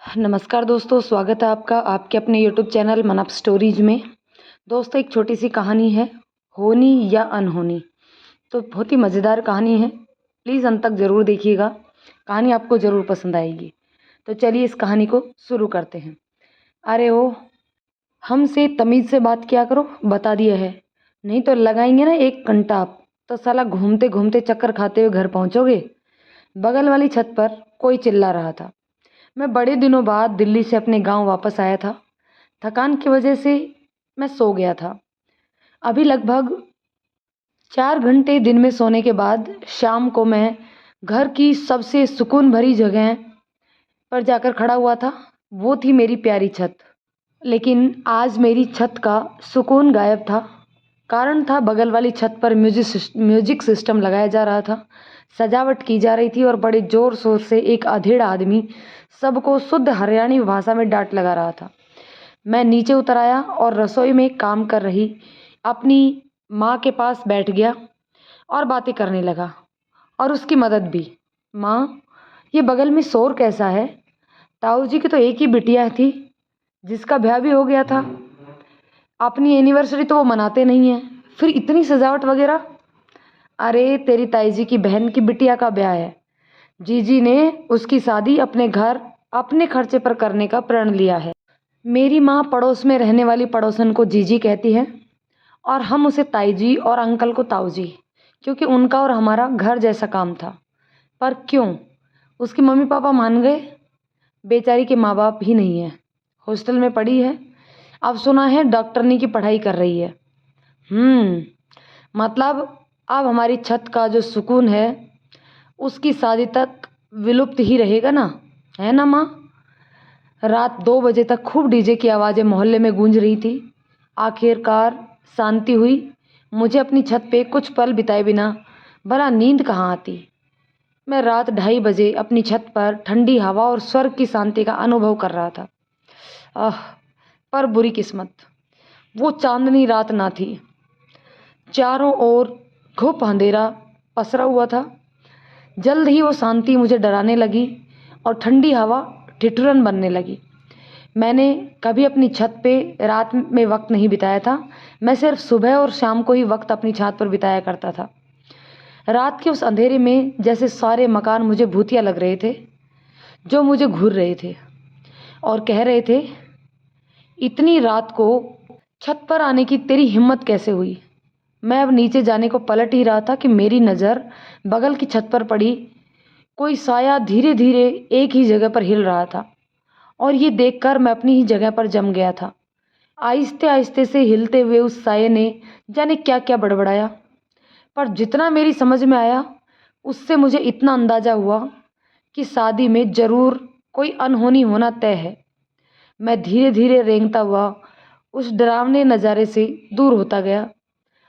नमस्कार दोस्तों, स्वागत है आपका आपके अपने यूट्यूब चैनल मन अप स्टोरीज में। दोस्तों, एक छोटी सी कहानी है, होनी या अनहोनी। तो बहुत ही मज़ेदार कहानी है, प्लीज़ अंत तक ज़रूर देखिएगा, कहानी आपको ज़रूर पसंद आएगी। तो चलिए इस कहानी को शुरू करते हैं। अरे ओ, हमसे तमीज़ से बात किया करो, बता दिया है, नहीं तो लगाएंगे ना 1 घंटा आप, तो साला घूमते घूमते चक्कर खाते हुए घर पहुँचोगे। बगल वाली छत पर कोई चिल्ला रहा था। मैं बड़े दिनों बाद दिल्ली से अपने गांव वापस आया था। थकान की वजह से मैं सो गया था। अभी लगभग 4 घंटे दिन में सोने के बाद शाम को मैं घर की सबसे सुकून भरी जगह पर जाकर खड़ा हुआ था। वो थी मेरी प्यारी छत। लेकिन आज मेरी छत का सुकून गायब था। कारण था, बगल वाली छत पर म्यूजिक सिस्टम लगाया जा रहा था, सजावट की जा रही थी और बड़े ज़ोर शोर से एक अधेड़ आदमी सबको शुद्ध हरियाणी भाषा में डांट लगा रहा था। मैं नीचे उतर आया और रसोई में काम कर रही अपनी माँ के पास बैठ गया और बातें करने लगा, और उसकी मदद भी। माँ, ये बगल में शोर कैसा है? ताऊ जी की तो एक ही बिटिया थी जिसका ब्याह भी हो गया था। अपनी एनिवर्सरी तो वो मनाते नहीं हैं, फिर इतनी सजावट वगैरह। अरे, तेरी ताई जी की बहन की बिटिया का ब्याह है। जीजी ने उसकी शादी अपने घर अपने खर्चे पर करने का प्रण लिया है। मेरी माँ पड़ोस में रहने वाली पड़ोसन को जीजी कहती है और हम उसे ताई जी और अंकल को ताऊ जी, क्योंकि उनका और हमारा घर जैसा काम था। पर क्यों? उसके मम्मी पापा मान गए। बेचारी के माँ बाप ही नहीं है, हॉस्टल में पड़ी है। अब सुना है डॉक्टरनी की पढ़ाई कर रही है। मतलब अब हमारी छत का जो सुकून है उसकी शादी तक विलुप्त ही रहेगा ना, है ना माँ? रात 2 बजे तक खूब डीजे की आवाज़ें मोहल्ले में गूंज रही थी। आखिरकार शांति हुई। मुझे अपनी छत पे कुछ पल बिताए बिना भला नींद कहाँ आती। मैं रात 2:30 बजे अपनी छत पर ठंडी हवा और स्वर्ग की शांति का अनुभव कर रहा था। आह, पर बुरी किस्मत, वो चांदनी रात ना थी। चारों ओर घुप अंधेरा पसरा हुआ था। जल्द ही वो शांति मुझे डराने लगी और ठंडी हवा ठिठुरन बनने लगी। मैंने कभी अपनी छत पे रात में वक्त नहीं बिताया था। मैं सिर्फ सुबह और शाम को ही वक्त अपनी छत पर बिताया करता था। रात के उस अंधेरे में जैसे सारे मकान मुझे भूतिया लग रहे थे, जो मुझे घूर रहे थे और कह रहे थे, इतनी रात को छत पर आने की तेरी हिम्मत कैसे हुई? मैं अब नीचे जाने को पलट ही रहा था कि मेरी नज़र बगल की छत पर पड़ी। कोई साया धीरे धीरे एक ही जगह पर हिल रहा था और ये देखकर मैं अपनी ही जगह पर जम गया था। आहिस्ते आहिस्ते से हिलते हुए उस साये ने जाने क्या क्या बड़बड़ाया, पर जितना मेरी समझ में आया उससे मुझे इतना अंदाज़ा हुआ कि शादी में ज़रूर कोई अनहोनी होना तय है। मैं धीरे धीरे रेंगता हुआ उस डरावने नज़ारे से दूर होता गया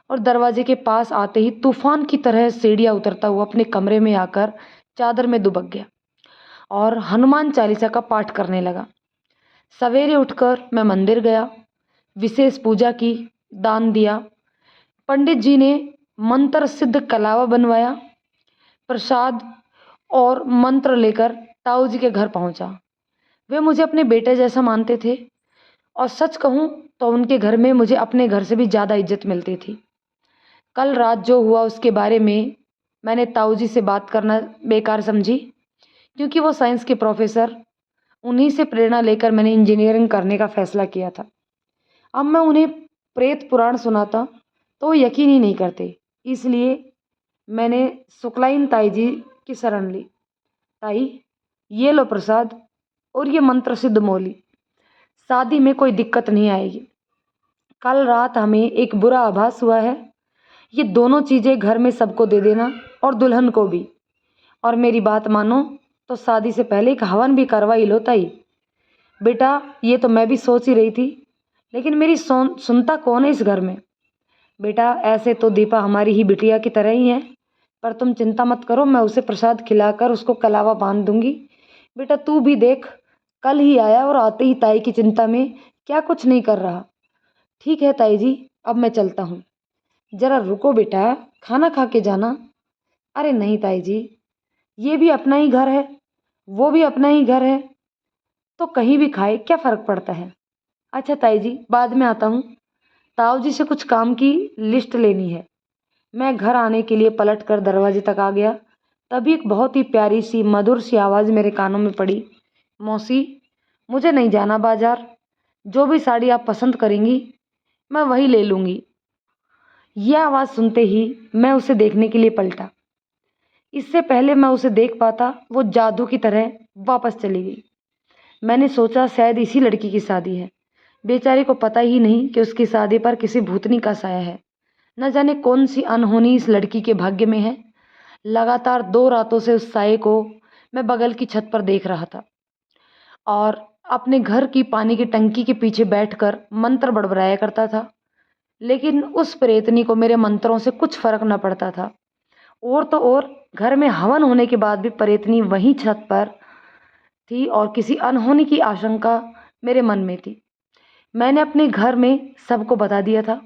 और दरवाजे के पास आते ही तूफान की तरह सीढ़ियाँ उतरता हुआ अपने कमरे में आकर चादर में दुबक गया और हनुमान चालीसा का पाठ करने लगा। सवेरे उठकर मैं मंदिर गया, विशेष पूजा की, दान दिया। पंडित जी ने मंत्र सिद्ध कलावा बनवाया। प्रसाद और मंत्र लेकर ताऊ जी के घर पहुंचा। वे मुझे अपने बेटे जैसा मानते थे और सच कहूँ तो उनके घर में मुझे अपने घर से भी ज़्यादा इज्जत मिलती थी। कल रात जो हुआ उसके बारे में मैंने ताऊ जी से बात करना बेकार समझी, क्योंकि वो साइंस के प्रोफेसर, उन्हीं से प्रेरणा लेकर मैंने इंजीनियरिंग करने का फैसला किया था। अब मैं उन्हें प्रेत पुराण सुनाता तो वो यकीन ही नहीं करते, इसलिए मैंने शुक्लाइन ताई जी की शरण ली। ताई, ये लो प्रसाद और ये मंत्र सिद्ध मौली, शादी में कोई दिक्कत नहीं आएगी। कल रात हमें एक बुरा आभास हुआ है, ये दोनों चीज़ें घर में सबको दे देना और दुल्हन को भी। और मेरी बात मानो तो शादी से पहले एक हवन भी करवा ही लो ताई। बेटा, ये तो मैं भी सोच ही रही थी, लेकिन मेरी सुनता कौन है इस घर में? बेटा, ऐसे तो दीपा हमारी ही बिटिया की तरह ही है, पर तुम चिंता मत करो, मैं उसे प्रसाद खिलाकर उसको कलावा बांध दूंगी। बेटा तू भी देख, कल ही आया और आते ही ताई की चिंता में क्या कुछ नहीं कर रहा। ठीक है ताई जी, अब मैं चलता हूँ। जरा रुको बेटा, खाना खा के जाना। अरे नहीं ताई जी, ये भी अपना ही घर है, वो भी अपना ही घर है, तो कहीं भी खाए, क्या फ़र्क पड़ता है। अच्छा ताई जी, बाद में आता हूँ, ताऊ जी से कुछ काम की लिस्ट लेनी है। मैं घर आने के लिए पलट कर दरवाजे तक आ गया। तभी एक बहुत ही प्यारी सी मधुर सी आवाज़ मेरे कानों में पड़ी। मौसी, मुझे नहीं जाना बाजार, जो भी साड़ी आप पसंद करेंगी मैं वही ले लूँगी। यह आवाज़ सुनते ही मैं उसे देखने के लिए पलटा। इससे पहले मैं उसे देख पाता, वो जादू की तरह वापस चली गई। मैंने सोचा शायद इसी लड़की की शादी है। बेचारी को पता ही नहीं कि उसकी शादी पर किसी भूतनी का साया है। न जाने कौन सी अनहोनी इस लड़की के भाग्य में है। लगातार 2 रातों से उस साये को मैं बगल की छत पर देख रहा था और अपने घर की पानी की टंकी के पीछे बैठकर मंत्र बड़बड़ाया करता था। लेकिन उस प्रेतनी को मेरे मंत्रों से कुछ फर्क न पड़ता था। और तो और, घर में हवन होने के बाद भी प्रेतनी वहीं छत पर थी और किसी अनहोनी की आशंका मेरे मन में थी। मैंने अपने घर में सबको बता दिया था।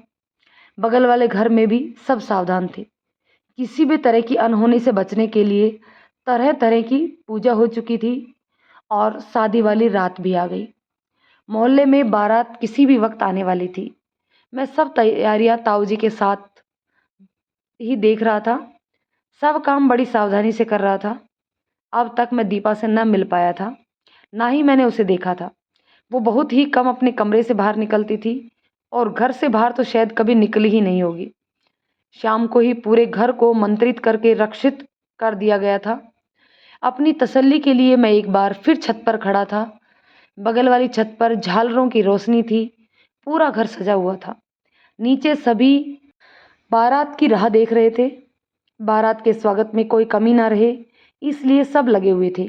बगल वाले घर में भी सब सावधान थे। किसी भी तरह की अनहोनी से बचने के लिए तरह तरह की पूजा हो चुकी थी और शादी वाली रात भी आ गई। मोहल्ले में बारात किसी भी वक्त आने वाली थी। मैं सब तैयारियां ताऊ जी के साथ ही देख रहा था। सब काम बड़ी सावधानी से कर रहा था। अब तक मैं दीपा से न मिल पाया था, ना ही मैंने उसे देखा था। वो बहुत ही कम अपने कमरे से बाहर निकलती थी और घर से बाहर तो शायद कभी निकली ही नहीं होगी। शाम को ही पूरे घर को मंत्रित करके रक्षित कर दिया गया था। अपनी तसल्ली के लिए मैं एक बार फिर छत पर खड़ा था। बगल वाली छत पर झालरों की रोशनी थी। पूरा घर सजा हुआ था। नीचे सभी बारात की राह देख रहे थे। बारात के स्वागत में कोई कमी ना रहे, इसलिए सब लगे हुए थे।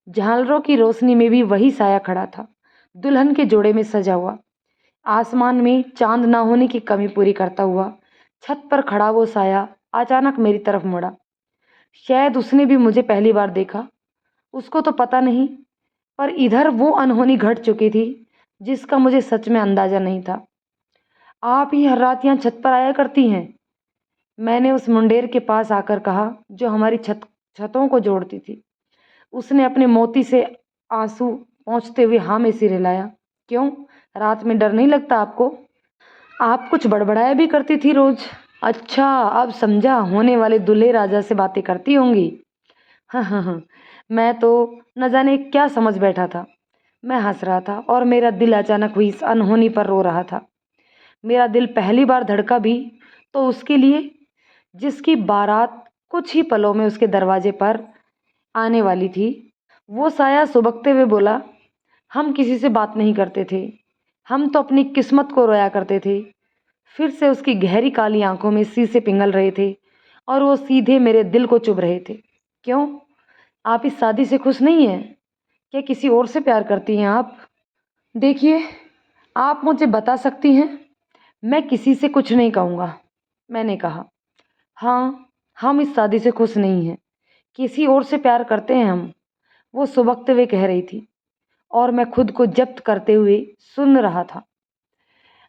झालरों की रोशनी में भी वही साया खड़ा था, दुल्हन के जोड़े में सजा हुआ। आसमान में चांद ना होने की कमी पूरी करता हुआ छत पर खड़ा वो साया अचानक मेरी तरफ मुड़ा। शायद उसने भी मुझे पहली बार देखा, उसको तो पता नहीं, पर इधर वो अनहोनी घट चुकी थी जिसका मुझे सच में अंदाजा नहीं था। आप ही हर रात यहाँ छत पर आया करती हैं? मैंने उस मुंडेर के पास आकर कहा जो हमारी छतों को जोड़ती थी। उसने अपने मोती से आंसू पोंछते हुए हाँ में सिर हिलाया। क्यों, रात में डर नहीं लगता आपको? आप कुछ बड़बड़ाया भी करती थी रोज। अच्छा, अब समझा, होने वाले दूल्हे राजा से बातें करती होंगी। हाँ हाँ हाँ, मैं तो न जाने क्या समझ बैठा था। मैं हंस रहा था और मेरा दिल अचानक हुई इस अनहोनी पर रो रहा था। मेरा दिल पहली बार धड़का भी तो उसके लिए जिसकी बारात कुछ ही पलों में उसके दरवाजे पर आने वाली थी। वो साया सुबकते हुए बोला, हम किसी से बात नहीं करते थे, हम तो अपनी किस्मत को रोया करते थे। फिर से उसकी गहरी काली आंखों में शीशे पिघल रहे थे और वो सीधे मेरे दिल को चुभ रहे थे। क्यों, आप इस शादी से खुश नहीं हैं? क्या किसी और से प्यार करती हैं आप? देखिए, आप मुझे बता सकती हैं? मैं किसी से कुछ नहीं कहूँगा, मैंने कहा। हाँ, हम इस शादी से खुश नहीं हैं, किसी और से प्यार करते हैं हम, वो सुबकते हुए कह रही थी और मैं खुद को जब्त करते हुए सुन रहा था।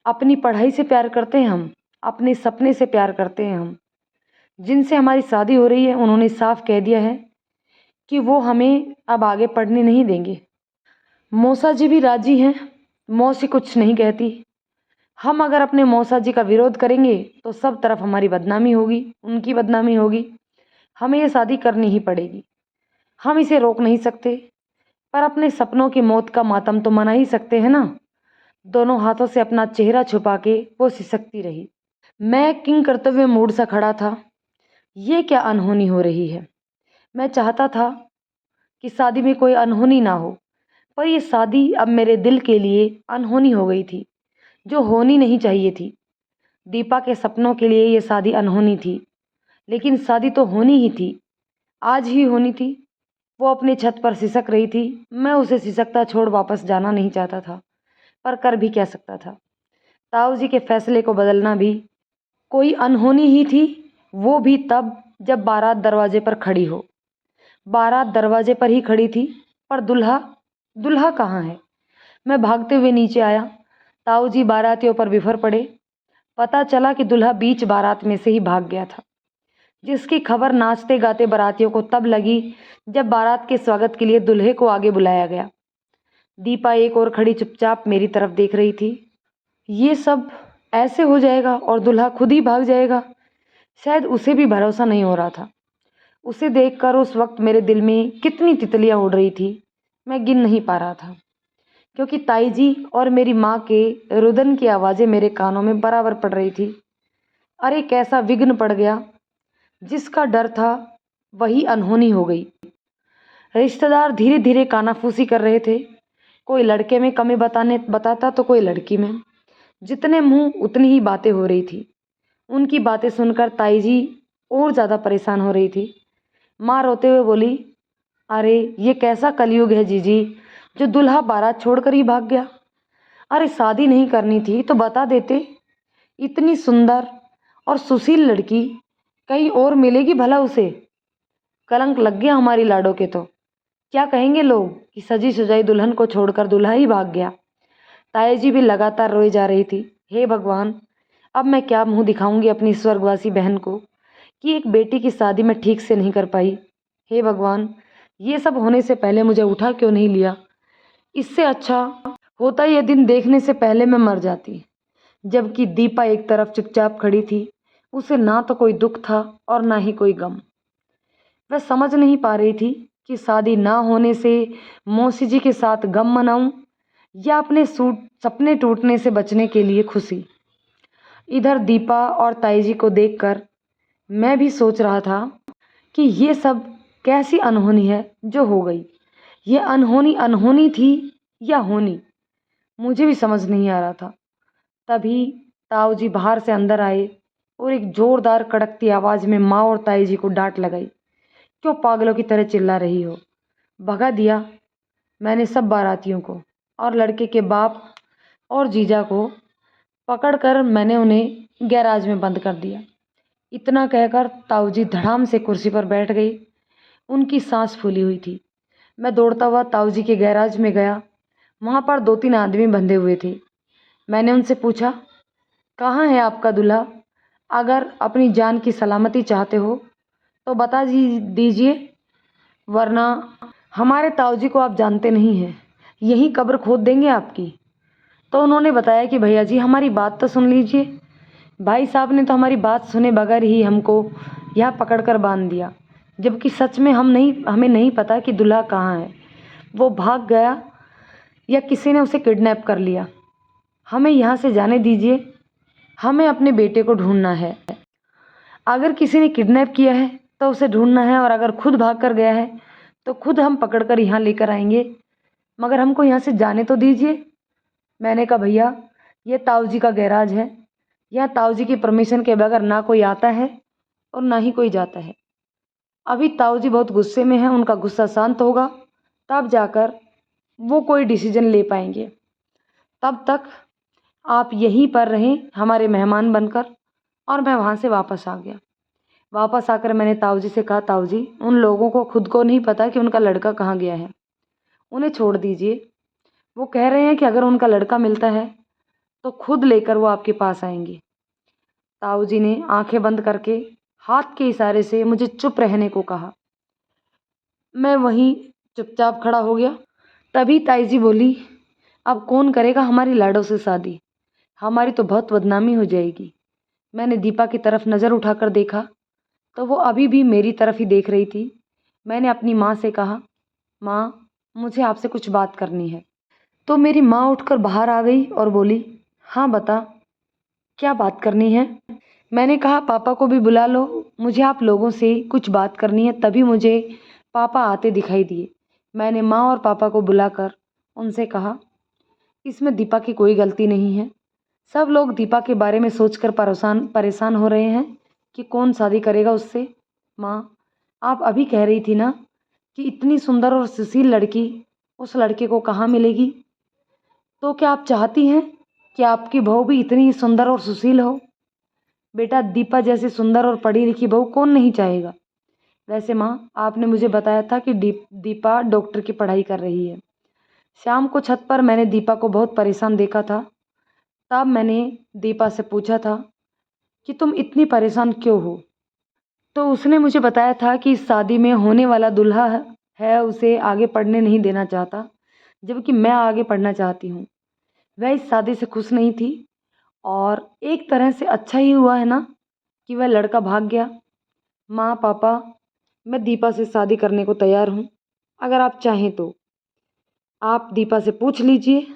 अपनी पढ़ाई से प्यार करते हैं हम, अपने सपने से प्यार करते हैं हम। जिनसे हमारी शादी हो रही है उन्होंने साफ कह दिया है कि वो हमें अब आगे पढ़ने नहीं देंगे। मौसा जी भी राजी हैं, मौसी कुछ नहीं कहती। हम अगर अपने मौसा जी का विरोध करेंगे तो सब तरफ हमारी बदनामी होगी, उनकी बदनामी होगी। हमें ये शादी करनी ही पड़ेगी। हम इसे रोक नहीं सकते, पर अपने सपनों की मौत का मातम तो मना ही सकते हैं ना। दोनों हाथों से अपना चेहरा छुपा के वो सिसकती रही। मैं किंग कर्तव्य मूड सा खड़ा था। ये क्या अनहोनी हो रही है? मैं चाहता था कि शादी में कोई अनहोनी ना हो, पर यह शादी अब मेरे दिल के लिए अनहोनी हो गई थी, जो होनी नहीं चाहिए थी। दीपा के सपनों के लिए ये शादी अनहोनी थी, लेकिन शादी तो होनी ही थी, आज ही होनी थी। वो अपनी छत पर सिसक रही थी। मैं उसे सिसकता छोड़ वापस जाना नहीं चाहता था, पर कर भी क्या सकता था। ताऊ जी के फैसले को बदलना भी कोई अनहोनी ही थी, वो भी तब जब बारात दरवाजे पर खड़ी हो। बारात दरवाजे पर ही खड़ी थी, पर दूल्हा दूल्हा कहाँ है? मैं भागते हुए नीचे आया। ताऊ जी बारातियों पर बिफर पड़े। पता चला कि दूल्हा बीच बारात में से ही भाग गया था, जिसकी खबर नाचते गाते बारातियों को तब लगी जब बारात के स्वागत के लिए दूल्हे को आगे बुलाया गया। दीपा एक और खड़ी चुपचाप मेरी तरफ देख रही थी। ये सब ऐसे हो जाएगा और दूल्हा खुद ही भाग जाएगा, शायद उसे भी भरोसा नहीं हो रहा था। उसे देखकर उस वक्त मेरे दिल में कितनी तितलियां उड़ रही थी, मैं गिन नहीं पा रहा था, क्योंकि ताई जी और मेरी माँ के रुदन की आवाज़ें मेरे कानों में बराबर पड़ रही थी। अरे कैसा विघ्न पड़ गया, जिसका डर था वही अनहोनी हो गई। रिश्तेदार धीरे धीरे कानाफूसी कर रहे थे, कोई लड़के में कमी बताता तो कोई लड़की में। जितने मुंह उतनी ही बातें हो रही थी। उनकी बातें सुनकर ताई जी और ज़्यादा परेशान हो रही थी। माँ रोते हुए बोली, अरे ये कैसा कलयुग है जीजी, जो दूल्हा बारात छोड़कर ही भाग गया। अरे शादी नहीं करनी थी तो बता देते, इतनी सुंदर और सुशील लड़की कहीं और मिलेगी भला उसे। कलंक लग गया हमारी लाडो के तो। क्या कहेंगे लोग कि सजी सजाई दुल्हन को छोड़कर दूल्हा ही भाग गया। ताई जी भी लगातार रोई जा रही थी। हे भगवान, अब मैं क्या मुंह दिखाऊंगी अपनी स्वर्गवासी बहन को कि एक बेटी की शादी में ठीक से नहीं कर पाई। हे भगवान, ये सब होने से पहले मुझे उठा क्यों नहीं लिया। इससे अच्छा होता ये दिन देखने से पहले मैं मर जाती। जबकि दीपा एक तरफ चुपचाप खड़ी थी, उसे ना तो कोई दुख था और ना ही कोई गम। वह समझ नहीं पा रही थी कि शादी ना होने से मौसी जी के साथ गम मनाऊं या अपने सपने टूटने से बचने के लिए खुशी। इधर दीपा और ताई जी को देखकर मैं भी सोच रहा था कि ये सब कैसी अनहोनी है जो हो गई। ये अनहोनी अनहोनी थी या होनी, मुझे भी समझ नहीं आ रहा था। तभी ताऊ जी बाहर से अंदर आए और एक जोरदार कड़कती आवाज़ में माँ और ताई जी को डांट लगाई, क्यों पागलों की तरह चिल्ला रही हो। भगा दिया मैंने सब बारातियों को और लड़के के बाप और जीजा को पकड़कर मैंने उन्हें गैराज में बंद कर दिया। इतना कहकर ताऊ जी धड़ाम से कुर्सी पर बैठ गई। उनकी सांस फूली हुई थी। मैं दौड़ता हुआ ताऊ जी के गैराज में गया। वहाँ पर 2-3 आदमी बंधे हुए थे। मैंने उनसे पूछा, कहाँ है आपका दूल्हा? अगर अपनी जान की सलामती चाहते हो तो बता दीजिए, वरना हमारे ताऊ जी को आप जानते नहीं हैं, यहीं कब्र खोद देंगे आपकी। तो उन्होंने बताया कि भैया जी हमारी बात तो सुन लीजिए। भाई साहब ने तो हमारी बात सुने बगैर ही हमको यहाँ पकड़कर बांध दिया, जबकि सच में हमें नहीं पता कि दूल्हा कहाँ है। वो भाग गया या किसी ने उसे किडनैप कर लिया। हमें यहाँ से जाने दीजिए, हमें अपने बेटे को ढूंढना है। अगर किसी ने किडनैप किया है तो उसे ढूंढना है, और अगर खुद भाग कर गया है तो खुद हम पकड़कर यहाँ लेकर आएंगे, मगर हमको यहाँ से जाने तो दीजिए। मैंने कहा, भैया ये ताऊ जी का गैराज है, यहाँ ताऊ जी की परमिशन के बगैर ना कोई आता है और ना ही कोई जाता है। अभी ताऊ जी बहुत गुस्से में हैं, उनका गुस्सा शांत होगा तब जाकर वो कोई डिसीजन ले पाएंगे। तब तक आप यहीं पर रहें हमारे मेहमान बनकर। और मैं वहाँ से वापस आ गया। वापस आकर मैंने ताऊ जी से कहा, ताऊ जी उन लोगों को खुद को नहीं पता कि उनका लड़का कहाँ गया है, उन्हें छोड़ दीजिए। वो कह रहे हैं कि अगर उनका लड़का मिलता है तो खुद लेकर वो आपके पास आएंगे। ताऊ जी ने आंखें बंद करके हाथ के इशारे से मुझे चुप रहने को कहा। मैं वहीं चुपचाप खड़ा हो गया। तभी ताई जी बोली, अब कौन करेगा हमारी लाडो से शादी, हमारी तो बहुत बदनामी हो जाएगी। मैंने दीपा की तरफ नज़र उठाकर देखा तो वो अभी भी मेरी तरफ ही देख रही थी। मैंने अपनी माँ से कहा, माँ मुझे आपसे कुछ बात करनी है। तो मेरी माँ उठकर बाहर आ गई और बोली, हाँ बता, क्या बात करनी है। मैंने कहा, पापा को भी बुला लो, मुझे आप लोगों से कुछ बात करनी है। तभी मुझे पापा आते दिखाई दिए। मैंने माँ और पापा को बुलाकर उनसे कहा, इसमें दीपा की कोई गलती नहीं है। सब लोग दीपा के बारे में सोचकर परेशान हो रहे हैं कि कौन शादी करेगा उससे। माँ, आप अभी कह रही थी ना कि इतनी सुंदर और सुशील लड़की उस लड़के को कहाँ मिलेगी। तो क्या आप चाहती हैं कि आपकी बहू भी इतनी ही सुंदर और सुशील हो? बेटा, दीपा जैसी सुंदर और पढ़ी लिखी बहू कौन नहीं चाहेगा। वैसे माँ, आपने मुझे बताया था कि दीपा डॉक्टर की पढ़ाई कर रही है। शाम को छत पर मैंने दीपा को बहुत परेशान देखा था। तब मैंने दीपा से पूछा था कि तुम इतनी परेशान क्यों हो। तो उसने मुझे बताया था कि इस शादी में होने वाला दूल्हा है उसे आगे पढ़ने नहीं देना चाहता, जबकि मैं आगे पढ़ना चाहती हूँ। वह इस शादी से खुश नहीं थी और एक तरह से अच्छा ही हुआ है ना कि वह लड़का भाग गया। माँ पापा, मैं दीपा से शादी करने को तैयार हूँ। अगर आप चाहें तो आप दीपा से पूछ लीजिए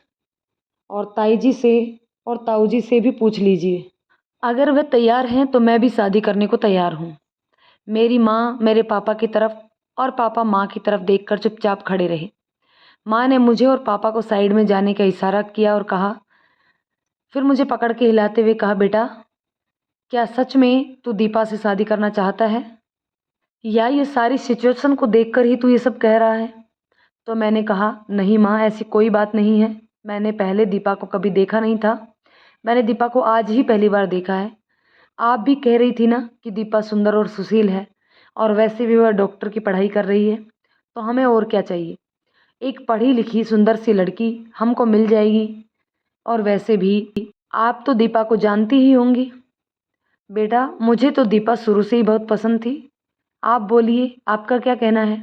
और ताई जी से और ताऊ जी से भी पूछ लीजिए। अगर वह तैयार हैं तो मैं भी शादी करने को तैयार हूँ। मेरी माँ मेरे पापा की तरफ और पापा माँ की तरफ देखकर चुपचाप खड़े रहे। माँ ने मुझे और पापा को साइड में जाने का इशारा किया और कहा, फिर मुझे पकड़ के हिलाते हुए कहा, बेटा क्या सच में तू दीपा से शादी करना चाहता है, या ये सारी सिचुएशन को देखकर ही तू ये सब कह रहा है? तो मैंने कहा, नहीं माँ, ऐसी कोई बात नहीं है। मैंने पहले दीपा को कभी देखा नहीं था। मैंने दीपा को आज ही पहली बार देखा है। आप भी कह रही थी ना कि दीपा सुंदर और सुशील है, और वैसे भी वह डॉक्टर की पढ़ाई कर रही है, तो हमें और क्या चाहिए। एक पढ़ी लिखी सुंदर सी लड़की हमको मिल जाएगी। और वैसे भी आप तो दीपा को जानती ही होंगी। बेटा मुझे तो दीपा शुरू से ही बहुत पसंद थी। आप बोलिए, आपका क्या कहना है?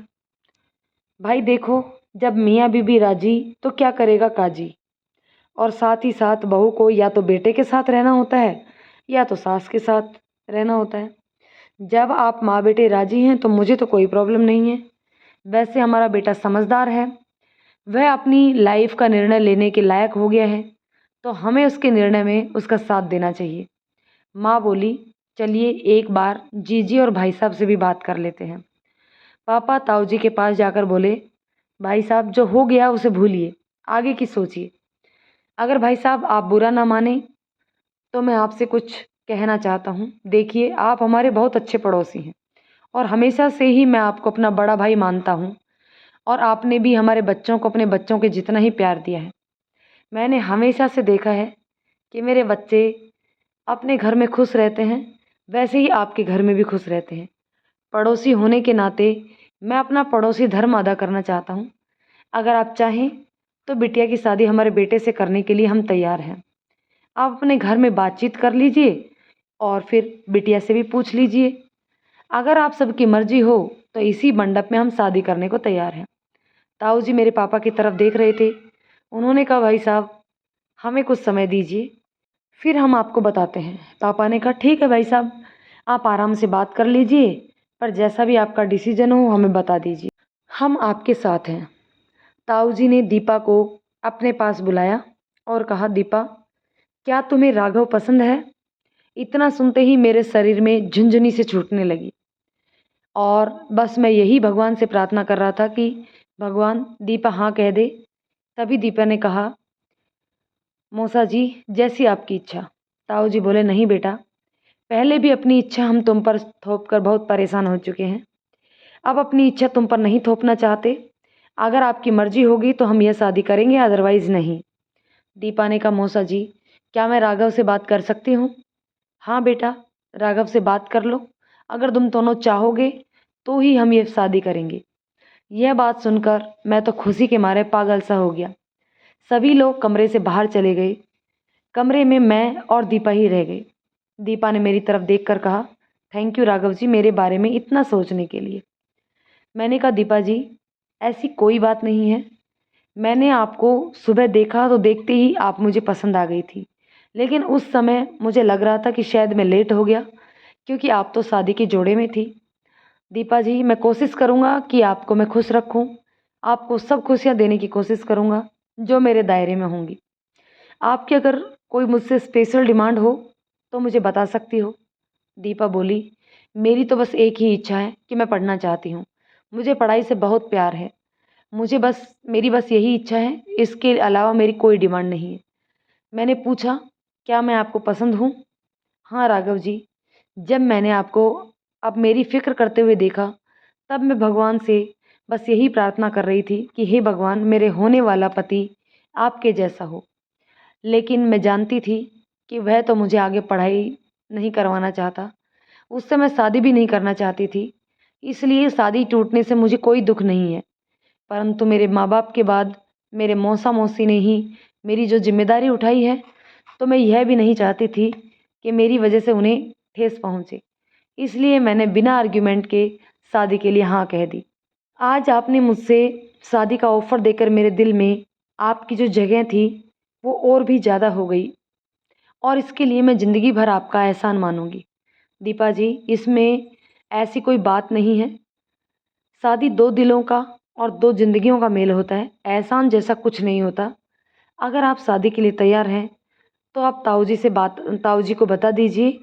भाई देखो, जब मियाँ बीबी राजी तो क्या करेगा काजी। और साथ ही साथ बहू को या तो बेटे के साथ रहना होता है या तो सास के साथ रहना होता है। जब आप माँ बेटे राजी हैं तो मुझे तो कोई प्रॉब्लम नहीं है। वैसे हमारा बेटा समझदार है, वह अपनी लाइफ का निर्णय लेने के लायक हो गया है, तो हमें उसके निर्णय में उसका साथ देना चाहिए। माँ बोली, चलिए एक बार जीजी और भाई साहब से भी बात कर लेते हैं। पापा ताऊ जी के पास जाकर बोले, भाई साहब जो हो गया उसे भूलिए, आगे की सोचिए। अगर भाई साहब आप बुरा ना माने तो मैं आपसे कुछ कहना चाहता हूँ। देखिए आप हमारे बहुत अच्छे पड़ोसी हैं और हमेशा से ही मैं आपको अपना बड़ा भाई मानता हूँ, और आपने भी हमारे बच्चों को अपने बच्चों के जितना ही प्यार दिया है। मैंने हमेशा से देखा है कि मेरे बच्चे अपने घर में खुश रहते हैं, वैसे ही आपके घर में भी खुश रहते हैं। पड़ोसी होने के नाते मैं अपना पड़ोसी धर्म अदा करना चाहता हूँ। अगर आप चाहें तो बिटिया की शादी हमारे बेटे से करने के लिए हम तैयार हैं। आप अपने घर में बातचीत कर लीजिए और फिर बिटिया से भी पूछ लीजिए। अगर आप सबकी मर्जी हो तो इसी मंडप में हम शादी करने को तैयार हैं। ताऊ जी मेरे पापा की तरफ देख रहे थे। उन्होंने कहा, भाई साहब हमें कुछ समय दीजिए, फिर हम आपको बताते हैं। पापा ने कहा, ठीक है भाई साहब, आप आराम से बात कर लीजिए, पर जैसा भी आपका डिसीजन हो हमें बता दीजिए, हम आपके साथ हैं। ताऊ जी ने दीपा को अपने पास बुलाया और कहा, दीपा क्या तुम्हें राघव पसंद है? इतना सुनते ही मेरे शरीर में झुंझुनी से छूटने लगी, और बस मैं यही भगवान से प्रार्थना कर रहा था कि भगवान दीपा हाँ कह दे। तभी दीपा ने कहा, मौसा जी जैसी आपकी इच्छा। ताऊ जी बोले, नहीं बेटा, पहले भी अपनी इच्छा हम तुम पर थोप कर बहुत परेशान हो चुके हैं, अब अपनी इच्छा तुम पर नहीं थोपना चाहते। अगर आपकी मर्जी होगी तो हम यह शादी करेंगे, अदरवाइज नहीं। दीपा ने कहा, मौसा जी क्या मैं राघव से बात कर सकती हूँ? हाँ बेटा, राघव से बात कर लो, अगर तुम दोनों चाहोगे तो ही हम ये शादी करेंगे। यह बात सुनकर मैं तो खुशी के मारे पागल सा हो गया। सभी लोग कमरे से बाहर चले गए। कमरे में मैं और दीपा ही रह गई। दीपा ने मेरी तरफ देखकर कहा, थैंक यू राघव जी मेरे बारे में इतना सोचने के लिए। मैंने कहा, दीपा जी ऐसी कोई बात नहीं है। मैंने आपको सुबह देखा तो देखते ही आप मुझे पसंद आ गई थी, लेकिन उस समय मुझे लग रहा था कि शायद मैं लेट हो गया, क्योंकि आप तो शादी के जोड़े में थी। दीपा जी मैं कोशिश करूँगा कि आपको मैं खुश रखूँ, आपको सब खुशियाँ देने की कोशिश करूँगा जो मेरे दायरे में होंगी। आपकी अगर कोई मुझसे स्पेशल डिमांड हो तो मुझे बता सकती हो। दीपा बोली, मेरी तो बस एक ही इच्छा है कि मैं पढ़ना चाहती हूँ, मुझे पढ़ाई से बहुत प्यार है। मेरी बस यही इच्छा है, इसके अलावा मेरी कोई डिमांड नहीं है। मैंने पूछा, क्या मैं आपको पसंद हूँ? हाँ राघव जी, जब मैंने आपको अब मेरी फ़िक्र करते हुए देखा, तब मैं भगवान से बस यही प्रार्थना कर रही थी कि हे भगवान मेरे होने वाला पति आपके जैसा हो। लेकिन मैं जानती थी कि वह तो मुझे आगे पढ़ाई नहीं करवाना चाहता, उससे मैं शादी भी नहीं करना चाहती थी, इसलिए शादी टूटने से मुझे कोई दुख नहीं है। परंतु मेरे माँ बाप के बाद मेरे मौसा मौसी ने ही मेरी जो जिम्मेदारी उठाई है, तो मैं यह भी नहीं चाहती थी कि मेरी वजह से उन्हें ठेस पहुँचे। इसलिए मैंने बिना आर्ग्यूमेंट के शादी के लिए हाँ कह दी। आज आपने मुझसे शादी का ऑफ़र देकर मेरे दिल में आपकी जो जगह थी वो और भी ज़्यादा हो गई, और इसके लिए मैं ज़िंदगी भर आपका एहसान मानूंगी। दीपा जी, इसमें ऐसी कोई बात नहीं है। शादी दो दिलों का और दो जिंदगियों का मेल होता है, एहसान जैसा कुछ नहीं होता। अगर आप शादी के लिए तैयार हैं तो आप ताऊ जी को बता दीजिए।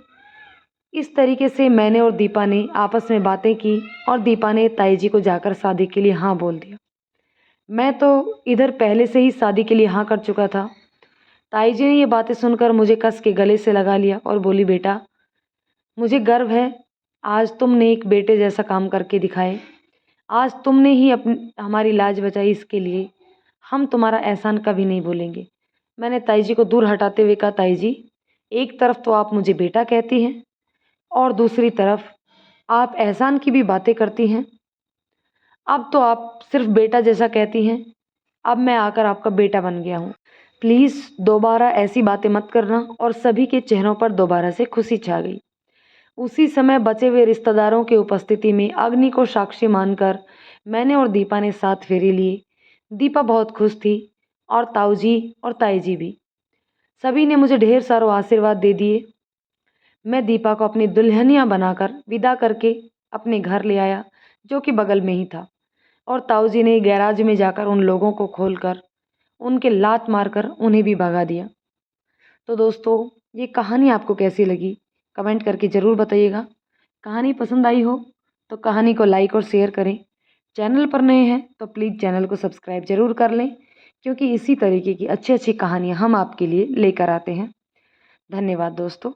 इस तरीके से मैंने और दीपा ने आपस में बातें की और दीपा ने ताई जी को जाकर शादी के लिए हाँ बोल दिया। मैं तो इधर पहले से ही शादी के लिए हाँ कर चुका था। ताई जी ने ये बातें सुनकर मुझे कस के गले से लगा लिया और बोली, बेटा मुझे गर्व है, आज तुमने एक बेटे जैसा काम करके दिखाए। आज तुमने ही हमारी लाज बचाई, इसके लिए हम तुम्हारा एहसान कभी नहीं भूलेंगे। मैंने ताई जी को दूर हटाते हुए कहा, ताई जी एक तरफ तो आप मुझे बेटा कहती हैं और दूसरी तरफ आप एहसान की भी बातें करती हैं। अब तो आप सिर्फ बेटा जैसा कहती हैं, अब मैं आकर आपका बेटा बन गया हूँ। प्लीज़ दोबारा ऐसी बातें मत करना। और सभी के चेहरों पर दोबारा से खुशी छा गई। उसी समय बचे हुए रिश्तेदारों की उपस्थिति में अग्नि को साक्षी मानकर मैंने और दीपा ने 7 फेरे लिए। दीपा बहुत खुश थी और ताऊ जी और ताई जी भी। सभी ने मुझे ढेर सारा आशीर्वाद दे दिए। मैं दीपा को अपनी दुल्हनिया बनाकर विदा करके अपने घर ले आया, जो कि बगल में ही था। और ताऊ जी ने गैराज में जाकर उन लोगों को खोलकर उनके लात मारकर उन्हें भी भगा दिया। तो दोस्तों, ये कहानी आपको कैसी लगी कमेंट करके ज़रूर बताइएगा। कहानी पसंद आई हो तो कहानी को लाइक और शेयर करें। चैनल पर नए हैं तो प्लीज़ चैनल को सब्सक्राइब ज़रूर कर लें, क्योंकि इसी तरीके की अच्छी अच्छी कहानियाँ हम आपके लिए लेकर आते हैं। धन्यवाद दोस्तों।